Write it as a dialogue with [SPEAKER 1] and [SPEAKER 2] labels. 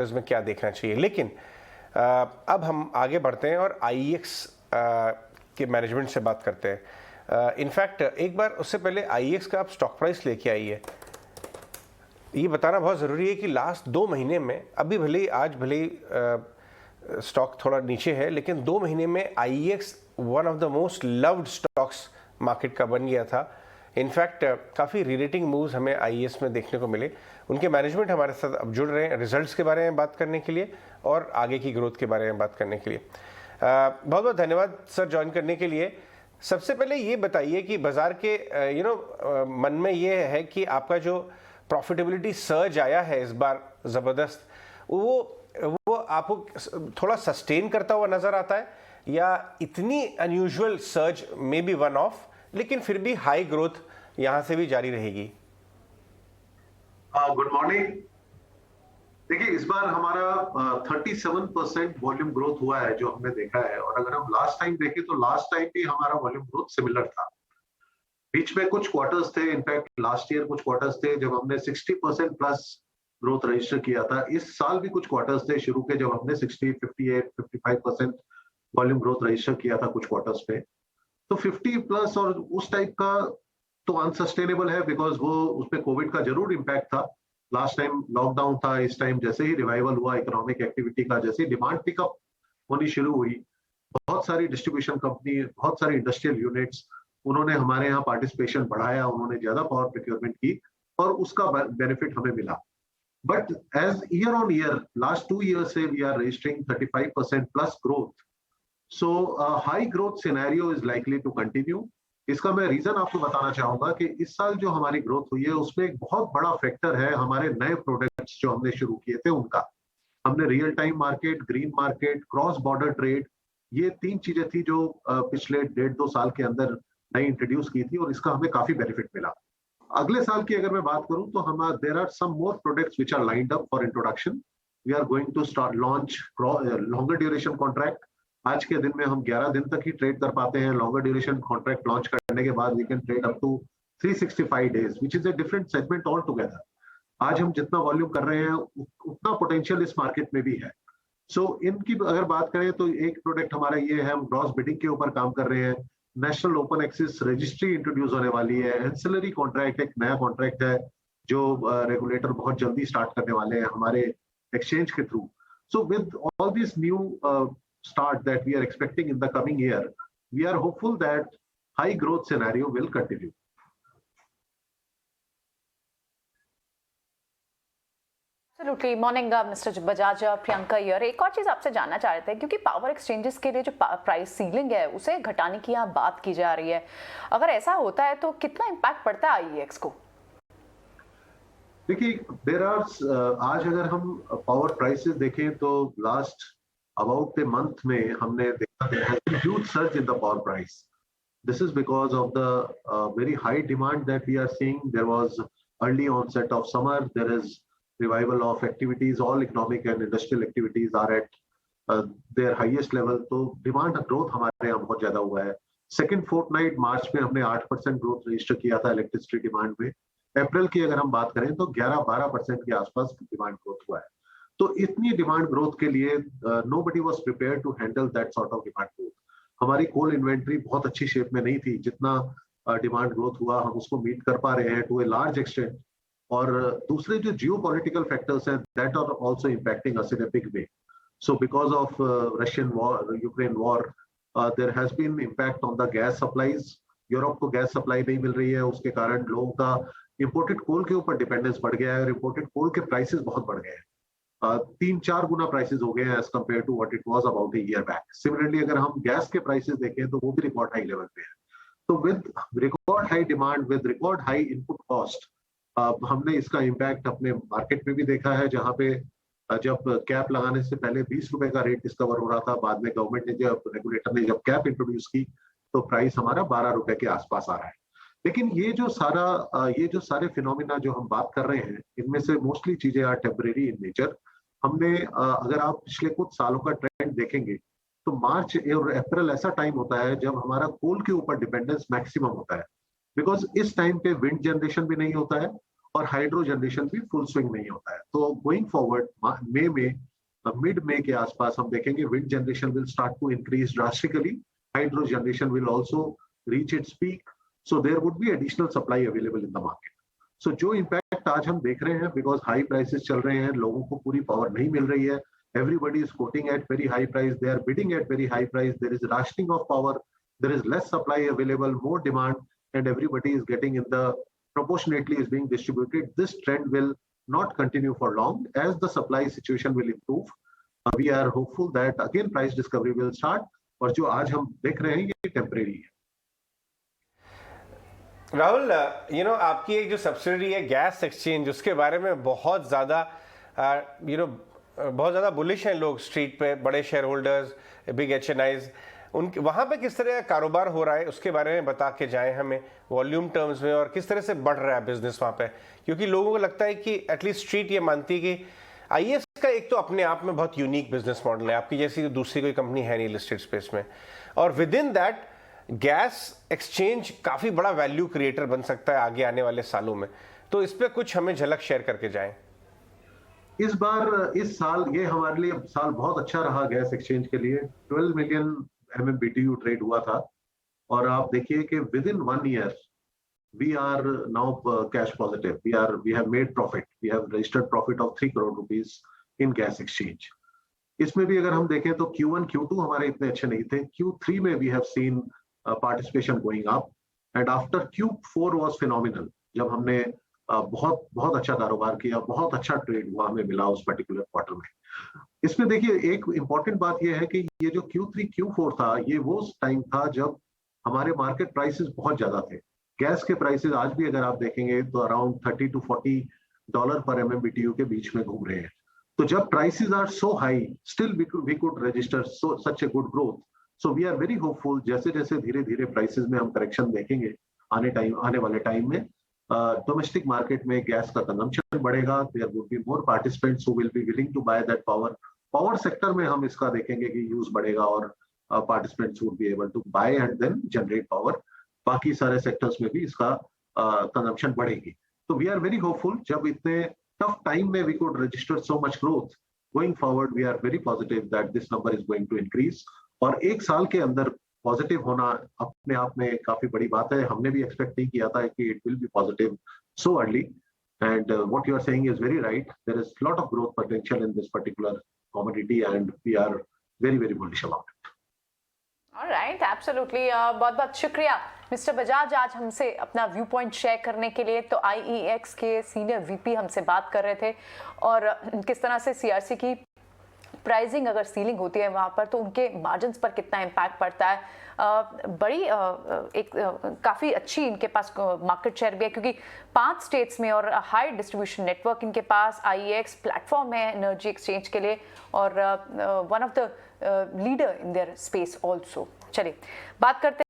[SPEAKER 1] में क्या देखना चाहिए। लेकिन अब हम आगे बढ़ते हैं और आईईएक्स के मैनेजमेंट से बात करते हैं। इनफैक्ट एक बार उससे पहले आईईएक्स का आप स्टॉक प्राइस लेके आइए। ये बताना बहुत ज़रूरी है कि लास्ट 2 महीने में, अभी भले ही स्टॉक थोड़ा नीचे है, लेकिन 2 महीने में IEX one of the most loved stocks market का बन गया था। इनफैक्ट काफ़ी रीरेटिंग मूव्स हमें आईईएस में देखने को मिले। उनके मैनेजमेंट हमारे साथ अब जुड़ रहे हैं रिजल्ट्स के बारे में बात करने के लिए और आगे की ग्रोथ के बारे में बात करने के लिए। बहुत बहुत धन्यवाद सर ज्वाइन करने के लिए। सबसे पहले ये बताइए कि बाज़ार के मन में ये है कि आपका जो प्रॉफिटेबिलिटी सर्ज आया है इस बार ज़बरदस्त, वो आपको थोड़ा सस्टेन करता हुआ नज़र आता है, या इतनी unusual surge may be one of, लेकिन फिर भी हाई ग्रोथ यहां से भी जारी रहेगी?
[SPEAKER 2] Good morning. देखिए, इस बार हमारा 37% वॉल्यूम ग्रोथ हुआ है जो हमने देखा है, और अगर हम लास्ट टाइम देखें तो लास्ट टाइम भी हमारा वॉल्यूम ग्रोथ सिमिलर था। बीच में कुछ क्वार्टर्स थे, इनफैक्ट लास्ट ईयर कुछ क्वार्टर्स थे जब हमने 60% प्लस ग्रोथ रजिस्टर किया था। इस साल भी कुछ क्वार्टर्स थे शुरू के जब हमने 60, 58, 55% वॉल्यूम ग्रोथ रजिस्टर किया था कुछ क्वार्टर्स पे। तो 50 प्लस और उस टाइप का तो अनसस्टेनेबल है, बिकॉज वो उसमें कोविड का जरूर इम्पैक्ट था। लास्ट टाइम लॉकडाउन था, इस टाइम जैसे ही रिवाइवल हुआ इकोनॉमिक एक्टिविटी का, जैसे डिमांड पिकअप होनी शुरू हुई, बहुत सारी डिस्ट्रीब्यूशन कंपनी, बहुत सारी इंडस्ट्रियल यूनिट्स, उन्होंने हमारे यहाँ पार्टिसिपेशन बढ़ाया, उन्होंने ज्यादा पावर प्रोक्योरमेंट की और उसका बेनिफिट हमें मिला। But as year on year last 2 year से we are registering 35% plus growth. So high growth scenario is likely to continue. इसका मैं रीजन आपको बताना चाहूंगा कि इस साल जो हमारी ग्रोथ हुई है उसमें एक बहुत बड़ा फैक्टर है हमारे नए प्रोडक्ट्स जो हमने शुरू किए थे उनका। हमने real time market, green market, cross border trade, ये 3 चीजें थी जो पिछले 1.5-2 साल के अंदर नई इंट्रोड्यूस की थी, और इसका हमें काफी बेनिफिट मिला। अगले साल की अगर मैं बात करूं तो हम there are some more products which are lined up for introduction. We are going to start launch longer duration contract. आज के दिन में हम 11 दिन तक ही ट्रेड कर पाते हैं। लॉन्गर ड्यूरेशन कॉन्ट्रैक्ट लॉन्च करने के बाद we can trade up to 365 days, which is a different segment all together. आज हम जितना वॉल्यूम कर रहे हैं उतना पोटेंशियल इस मार्केट में भी है। सो इनकी अगर बात करें तो एक प्रोडक्ट हमारा ये है, हम ग्रॉस बिडिंग के ऊपर काम कर रहे हैं। National open access registry introduce होने वाली है। एंसिलरी कॉन्ट्रैक्ट एक नया कॉन्ट्रैक्ट है जो रेगुलेटर बहुत जल्दी स्टार्ट करने वाले हैं हमारे एक्सचेंज के through. So with all this new start that we are expecting in the coming year, we are hopeful that high growth scenario will continue.
[SPEAKER 3] Absolutely. Morning, Mr. Bajaj, Priyanka here. एक और चीज आपसे जानना चाह रहे थे, क्योंकि पावर एक्सचेंजेस के लिए जो प्राइस सीलिंग है उसे घटाने की यहाँ बात की जा रही है। अगर ऐसा होता है तो कितना इम्पैक्ट पड़ता है आईईएक्स को?
[SPEAKER 2] देखिए, देयर आर आज अगर हम पावर प्राइसेस देखें तो लास्ट about a month में हमने देखा there has been huge surge in the power price. This is because of the very high demand that we are seeing. There was early onset of summer. There is revival of activities. All economic and industrial activities are at their highest level. तो demand growth हमारे यहाँ बहुत ज्यादा हुआ है। Second fortnight मार्च में हमने 8% growth register किया था इलेक्ट्रिसिटी डिमांड में। अप्रैल की अगर हम बात करें तो 11-12% के आसपास डिमांड ग्रोथ हुआ है। तो इतनी डिमांड ग्रोथ के लिए nobody was prepared to handle that sort of demand growth. हमारी कोल इन्वेंट्री बहुत अच्छी शेप में नहीं थी, जितना डिमांड ग्रोथ हुआ हम उसको मीट कर पा रहे हैं टू ए लार्ज एक्सटेंट। और दूसरे जो जियोपॉलिटिकल फैक्टर्स हैं that are also impacting us in a big way. So because of Russian war, Ukraine war, there has been impact on the gas supplies. Europe को gas supply नहीं मिल रही है, उसके कारण लोगों का इंपोर्टेड कोल के ऊपर डिपेंडेंस बढ़ गया है और इंपोर्टेड कोल के प्राइसेस बहुत बढ़ गए हैं। 3-4 गुना प्राइसेस हो गए हैं as compare to what it was about a year back. Similarly अगर हम गैस के प्राइसेस देखें तो वो भी रिकॉर्ड हाई लेवल पे है। तो with record high demand, with record high input cost, हमने इसका इम्पैक्ट अपने मार्केट में भी देखा है, जहां पे जब कैप लगाने से पहले 20 रुपए का रेट डिस्कवर हो रहा था, बाद में गवर्नमेंट ने जब रेगुलेटर ने जब कैप इंट्रोड्यूस की तो प्राइस हमारा 12 रुपए के आसपास आ रहा है। लेकिन ये जो सारे फिनोमिना जो हम बात कर रहे हैं, इनमें से मोस्टली चीजें आर टेम्परेरी इन नेचर। हमने अगर आप पिछले कुछ सालों का ट्रेंड देखेंगे तो मार्च और अप्रैल ऐसा टाइम होता है जब हमारा कोल के ऊपर डिपेंडेंस मैक्सिमम होता है, बिकॉज इस टाइम पे विंड जनरेशन भी नहीं होता है और हाइड्रो जनरेशन भी फुल स्विंग नहीं होता है। तो गोइंग फॉरवर्ड मिड मई के आसपास हम देखेंगे wind generation will start to increase drastically, hydro generation will also reach its peak, so there would be additional supply available in the market. So जो इम्पैक्ट आज हम देख रहे हैं, बिकॉज हाई प्राइसेस चल रहे हैं, लोगों को पूरी पावर नहीं मिल रही है, everybody is quoting at very high price, they are bidding at very high price, there is rationing of power, there is less supply available, more demand, and everybody is getting in the proportionately is being distributed. This trend will not continue for long as the supply situation will improve. We are hopeful that again price discovery will start, और जो आज हम देख रहे हैं ये temporary है।
[SPEAKER 1] राहुल, आपकी एक जो सब्सिडरी है गैस एक्सचेंज, उसके बारे में बहुत ज़्यादा बहुत ज़्यादा बुलिश हैं लोग स्ट्रीट पे, बड़े शेयर होल्डर्स, बिग HNIs, उनके वहाँ पे किस तरह का कारोबार हो रहा है उसके बारे में बता के जाएं हमें वॉल्यूम टर्म्स में, और किस तरह से बढ़ रहा है बिजनेस वहाँ पे, क्योंकि लोगों को लगता है कि एटलीस्ट स्ट्रीट ये मानती है कि IEX का एक तो अपने आप में बहुत यूनिक बिजनेस मॉडल है, आपकी जैसी दूसरी कोई कंपनी है नहीं लिस्टेड स्पेस में, और with in that gas exchange काफ़ी बड़ा वैल्यू क्रिएटर बन सकता है आगे आने वाले सालों में। तो इस पर कुछ हमें झलक शेयर करके जाएं।
[SPEAKER 2] इस साल ये हमारे लिए साल बहुत अच्छा रहा गैस एक्सचेंज के लिए। 12 मिलियन MMBTU ट्रेड हुआ था, और आप देखिए कि within 1 year we are now cash positive, we have made profit, we have registered profit of 3 crore rupees in gas exchange. इसमें भी अगर हम देखें तो Q1 Q2 हमारे इतने अच्छे नहीं थे, Q3 में we have seen participation going up, and after Q4 was phenomenal, जब हमने बहुत बहुत अच्छा कारोबार किया, बहुत अच्छा ट्रेड हुआ हमें मिला उस पर्टिकुलर क्वार्टर में। इसमें देखिए एक इंपॉर्टेंट बात यह है कि ये जो Q3 Q4 था, ये वो टाइम था जब हमारे मार्केट प्राइसेस बहुत ज्यादा थे। गैस के प्राइसेस आज भी अगर आप देखेंगे तो अराउंड $30 to $40 पर MMBTU के बीच में घूम रहे हैं। तो जब prices are so high, still we could register such a good growth. So we are very hopeful, जैसे जैसे धीरे धीरे प्राइसेस में हम करेक्शन देखेंगे आने वाले टाइम में, डोमेस्टिक मार्केट में गैस का कंजम्पशन बढ़ेगा, there would be more participants who will be willing to buy that power sector में हम इसका देखेंगे कि यूज बढ़ेगा, और participants would be able to buy and then generate power. बाकी सारे सेक्टर्स में भी इसका कंजम्पशन बढ़ेगी। तो वी आर वेरी होपफुल, जब इतने टफ टाइम में we could register so much growth, going forward we are very positive that this number is going to increase. और एक साल के अंदर पॉजिटिव होना अपने आप में काफी बड़ी बात है। हमने भी एक्सपेक्ट नहीं किया था कि it will be positive so early, and what you are saying is very right, there is lot of growth potential in this particular commodity, and we are very very bullish about it.
[SPEAKER 3] Alright, absolutely. बहुत बहुत शुक्रिया mister Bajaj आज हमसे अपना view point share करने के लिए। तो IEX के सीनियर VP हमसे बात कर रहे थे, और किस तरह से CRC की प्राइसिंग अगर सीलिंग होती है वहाँ पर तो उनके मार्जिन्स पर कितना इम्पैक्ट पड़ता है। काफ़ी अच्छी इनके पास मार्केट शेयर भी है, क्योंकि 5 स्टेट्स में, और हाई डिस्ट्रीब्यूशन नेटवर्क इनके पास। IEX प्लेटफॉर्म है एनर्जी एक्सचेंज के लिए, और one of the leader in their space also. चलिए बात करते हैं